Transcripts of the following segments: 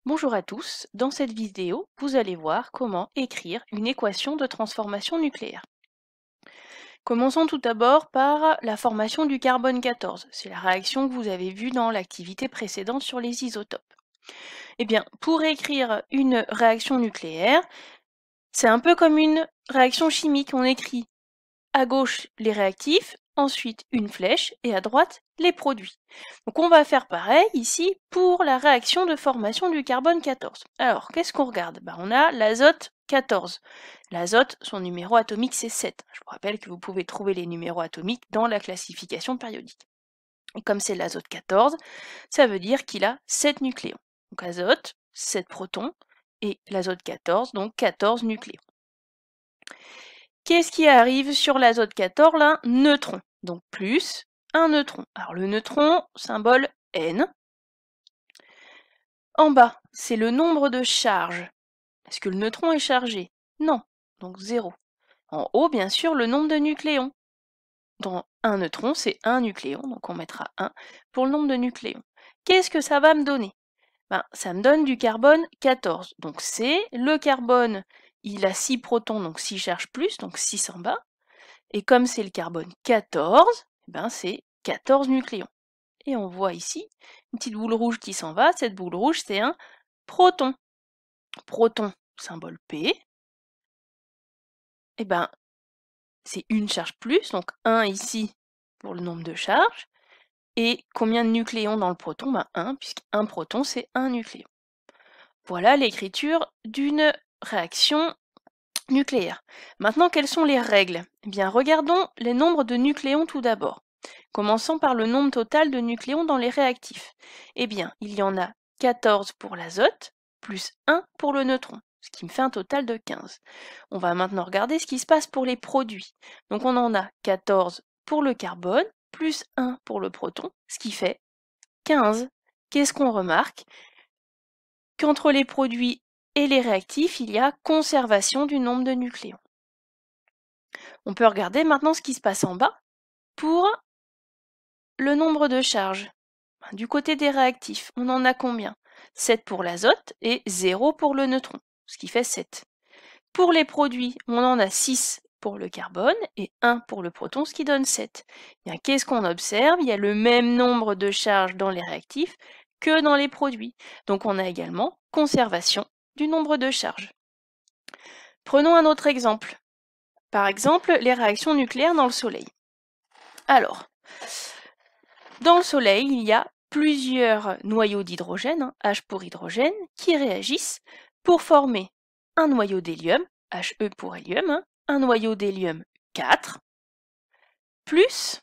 Bonjour à tous, dans cette vidéo, vous allez voir comment écrire une équation de transformation nucléaire. Commençons tout d'abord par la formation du carbone 14. C'est la réaction que vous avez vue dans l'activité précédente sur les isotopes. Eh bien, pour écrire une réaction nucléaire, c'est un peu comme une réaction chimique. On écrit à gauche les réactifs, ensuite une flèche, et à droite les produits. Donc on va faire pareil ici pour la réaction de formation du carbone 14. Alors, qu'est-ce qu'on regarde? On a l'azote 14. L'azote, son numéro atomique c'est 7. Je vous rappelle que vous pouvez trouver les numéros atomiques dans la classification périodique. Et comme c'est l'azote 14, ça veut dire qu'il a 7 nucléons. Donc azote, 7 protons, et l'azote 14, donc 14 nucléons. Qu'est-ce qui arrive sur l'azote 14? Un neutron. Donc plus un neutron. Alors le neutron, symbole N. En bas, c'est le nombre de charges. Est-ce que le neutron est chargé? Non, donc 0. En haut, bien sûr, le nombre de nucléons. Dans un neutron, c'est un nucléon, donc on mettra 1 pour le nombre de nucléons. Qu'est-ce que ça va me donner? Ça me donne du carbone 14. Donc c'est le carbone, il a 6 protons, donc 6 charges plus, donc 6 en bas. Et comme c'est le carbone 14, c'est 14 nucléons. Et on voit ici une petite boule rouge qui s'en va. Cette boule rouge, c'est un proton. Proton, symbole P. C'est une charge plus, donc 1 ici pour le nombre de charges. Et combien de nucléons dans le proton? 1, puisqu'un proton, c'est un nucléon. Voilà l'écriture d'une réaction nucléaire. Maintenant, quelles sont les règles? Regardons les nombres de nucléons tout d'abord. Commençons par le nombre total de nucléons dans les réactifs. Il y en a 14 pour l'azote, plus 1 pour le neutron, ce qui me fait un total de 15. On va maintenant regarder ce qui se passe pour les produits. Donc on en a 14 pour le carbone, plus 1 pour le proton, ce qui fait 15. Qu'est-ce qu'on remarque? Qu'entre les produits et les réactifs, il y a conservation du nombre de nucléons. On peut regarder maintenant ce qui se passe en bas pour le nombre de charges. Du côté des réactifs, on en a combien? 7 pour l'azote et 0 pour le neutron, ce qui fait 7. Pour les produits, on en a 6 pour le carbone et 1 pour le proton, ce qui donne 7. Qu'est-ce qu'on observe? Il y a le même nombre de charges dans les réactifs que dans les produits. Donc on a également conservation du nombre de charges. Prenons un autre exemple. Par exemple, les réactions nucléaires dans le Soleil. Alors, dans le Soleil, il y a plusieurs noyaux d'hydrogène, H pour hydrogène, qui réagissent pour former un noyau d'hélium, He pour hélium, un noyau d'hélium 4, plus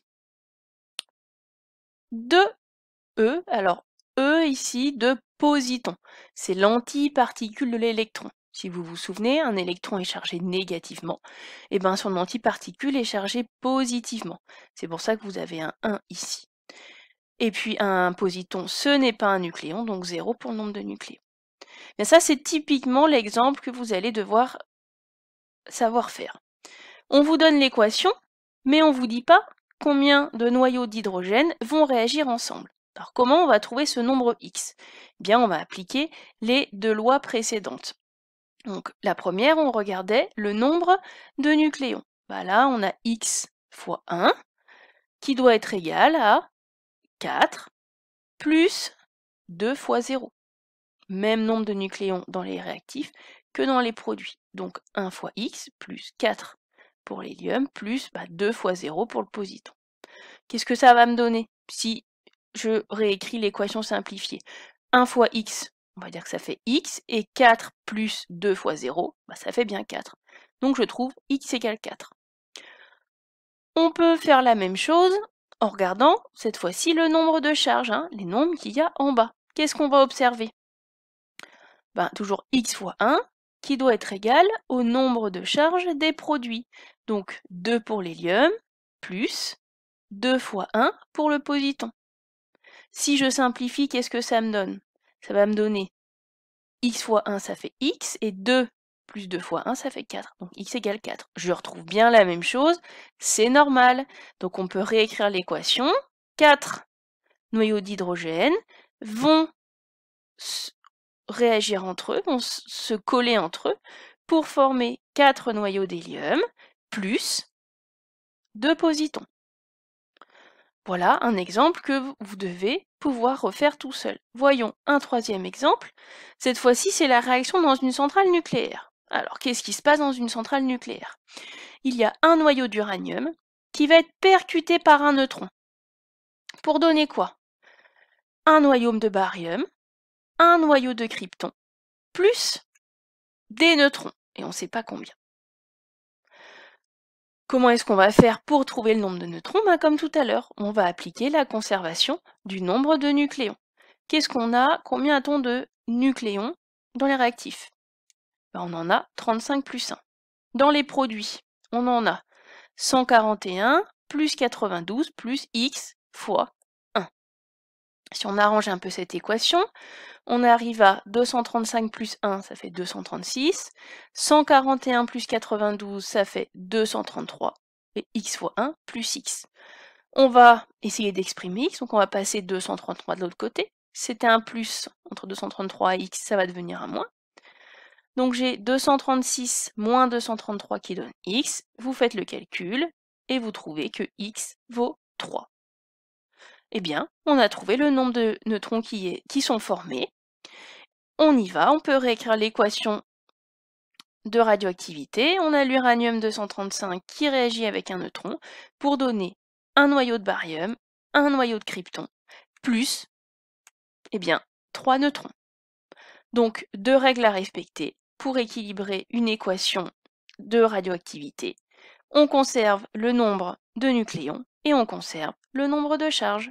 2 E. Alors, E ici de positons. C'est l'antiparticule de l'électron. Si vous vous souvenez, un électron est chargé négativement, et son antiparticule est chargé positivement. C'est pour ça que vous avez un 1 ici. Et puis un positon, ce n'est pas un nucléon, donc 0 pour le nombre de nucléons. Mais ça, c'est typiquement l'exemple que vous allez devoir savoir faire. On vous donne l'équation, mais on ne vous dit pas combien de noyaux d'hydrogène vont réagir ensemble. Alors comment on va trouver ce nombre x? On va appliquer les deux lois précédentes. Donc la première, on regardait le nombre de nucléons. Là, on a x fois 1, qui doit être égal à 4 plus 2 fois 0. Même nombre de nucléons dans les réactifs que dans les produits. Donc 1 fois x plus 4 pour l'hélium plus 2 fois 0 pour le positon. Qu'est-ce que ça va me donner si je réécris l'équation simplifiée? 1 fois x, on va dire que ça fait x, et 4 plus 2 fois 0, ça fait bien 4. Donc je trouve x égale 4. On peut faire la même chose en regardant cette fois-ci le nombre de charges, les nombres qu'il y a en bas. Qu'est-ce qu'on va observer? Toujours x fois 1, qui doit être égal au nombre de charges des produits. Donc 2 pour l'hélium, plus 2 fois 1 pour le positon. Si je simplifie, qu'est-ce que ça me donne? Ça va me donner x fois 1, ça fait x, et 2 plus 2 fois 1, ça fait 4. Donc x égale 4. Je retrouve bien la même chose, c'est normal. Donc on peut réécrire l'équation. 4 noyaux d'hydrogène vont réagir entre eux, vont se coller entre eux pour former 4 noyaux d'hélium plus 2 positons. Voilà un exemple que vous devez pouvoir refaire tout seul. Voyons un troisième exemple. Cette fois-ci, c'est la réaction dans une centrale nucléaire. Alors, qu'est-ce qui se passe dans une centrale nucléaire? Il y a un noyau d'uranium qui va être percuté par un neutron. Pour donner quoi? Un noyau de barium, un noyau de krypton, plus des neutrons. Et on ne sait pas combien. Comment est-ce qu'on va faire pour trouver le nombre de neutrons? Comme tout à l'heure, on va appliquer la conservation du nombre de nucléons. Qu'est-ce qu'on a? Combien a-t-on de nucléons dans les réactifs? On en a 35 plus 1. Dans les produits, on en a 141 plus 92 plus x fois 1. Si on arrange un peu cette équation, on arrive à 235 plus 1, ça fait 236. 141 plus 92, ça fait 233. Et x fois 1 plus x. On va essayer d'exprimer x, donc on va passer 233 de l'autre côté. C'était un plus entre 233 et x, ça va devenir un moins. Donc j'ai 236 moins 233 qui donne x. Vous faites le calcul et vous trouvez que x vaut 3. Eh bien, on a trouvé le nombre de neutrons qui sont formés. On y va, on peut réécrire l'équation de radioactivité. On a l'uranium 235 qui réagit avec un neutron pour donner un noyau de barium, un noyau de krypton, plus, 3 neutrons. Donc, 2 règles à respecter pour équilibrer une équation de radioactivité. On conserve le nombre de nucléons et on conserve le nombre de charges.